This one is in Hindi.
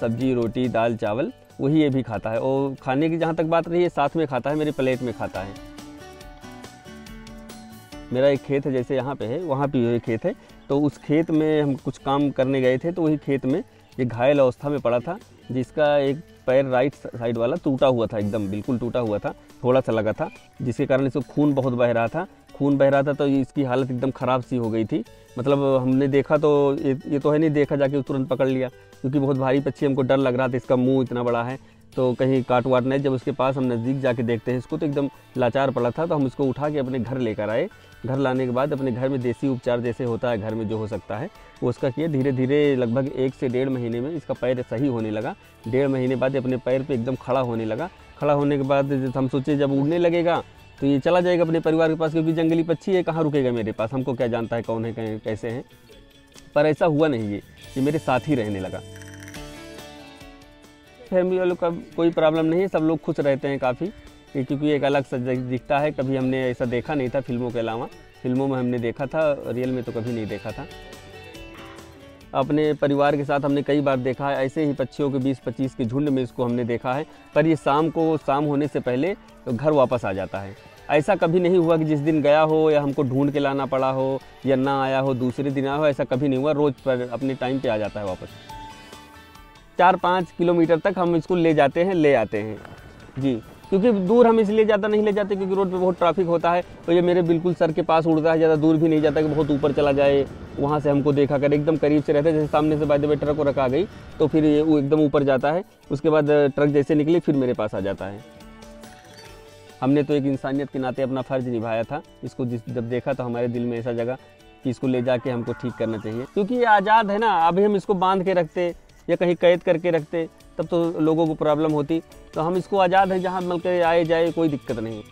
सब्जी रोटी दाल चावल वही ये भी खाता है। और खाने की जहाँ तक बात रही है, साथ में खाता है, मेरे प्लेट में खाता है। मेरा एक खेत है, जैसे यहाँ पे है वहाँ पे ये खेत है, तो उस खेत में हम कुछ काम करने गए थे, तो वही खेत में ये घायल अवस्था में पड़ा था, जिसका एक पैर राइट साइड वाला टूटा हुआ था, एकदम बिल्कुल टूटा हुआ था, थोड़ा सा लगा था, जिसके कारण इसको खून बहुत बह रहा था। खून बह रहा था तो इसकी हालत एकदम ख़राब सी हो गई थी। मतलब हमने देखा तो ये तो है नहीं, देखा जाके तुरंत पकड़ लिया, क्योंकि बहुत भारी पक्षी, हमको डर लग रहा था, इसका मुंह इतना बड़ा है तो कहीं काट वाट नहीं। जब उसके पास हम नज़दीक जाके देखते हैं इसको तो एकदम लाचार पड़ा था, तो हम इसको उठा के अपने घर लेकर आए। घर लाने के बाद अपने घर में देसी उपचार जैसे होता है घर में जो हो सकता है वो उसका किया। धीरे धीरे लगभग 1 से 1.5 महीने में इसका पैर सही होने लगा। 1.5 महीने बाद अपने पैर पे एकदम खड़ा होने लगा। खड़ा होने के बाद हम सोचे जब उड़ने लगेगा तो ये चला जाएगा अपने परिवार के पास, क्योंकि जंगली पक्षी है, कहाँ रुकेगा मेरे पास, हमको क्या जानता है कौन है कैसे हैं। पर ऐसा हुआ नहीं, ये मेरे साथ ही रहने लगा। फैमिली वालों का कोई प्रॉब्लम नहीं है, सब लोग खुश रहते हैं काफ़ी, क्योंकि एक अलग सा दिखता है। कभी हमने ऐसा देखा नहीं था फिल्मों के अलावा, फिल्मों में हमने देखा था, रियल में तो कभी नहीं देखा था। अपने परिवार के साथ हमने कई बार देखा है, ऐसे ही पक्षियों के 20-25 के झुंड में इसको हमने देखा है। पर ये शाम होने से पहले तो घर वापस आ जाता है। ऐसा कभी नहीं हुआ कि जिस दिन गया हो या हमको ढूंढ के लाना पड़ा हो या ना आया हो, दूसरे दिन आया हो, ऐसा कभी नहीं हुआ। रोज़ पर अपने टाइम पे आ जाता है वापस। 4-5 किलोमीटर तक हम इसको ले जाते हैं, ले आते हैं जी, क्योंकि दूर हम इसलिए ज़्यादा नहीं ले जाते क्योंकि रोड पे बहुत ट्रैफिक होता है। तो ये मेरे बिल्कुल सर के पास उड़ता है, ज़्यादा दूर भी नहीं जाता कि बहुत ऊपर चला जाए, वहाँ से हमको देखा कर, एकदम करीब से रहता है। जैसे सामने से बाय द वे ट्रक को रखा गई तो फिर ये वो एकदम ऊपर जाता है, उसके बाद ट्रक जैसे निकले फिर मेरे पास आ जाता है। हमने तो एक इंसानियत के नाते अपना फ़र्ज़ निभाया था। इसको जब देखा तो हमारे दिल में ऐसा जगह कि इसको ले जाके हमको ठीक करना चाहिए, क्योंकि ये आज़ाद है ना। अभी हम इसको बांध के रखते या कहीं कैद करके रखते तब तो लोगों को प्रॉब्लम होती। तो हम इसको आज़ाद है, जहाँ मिल के आए जाए कोई दिक्कत नहीं।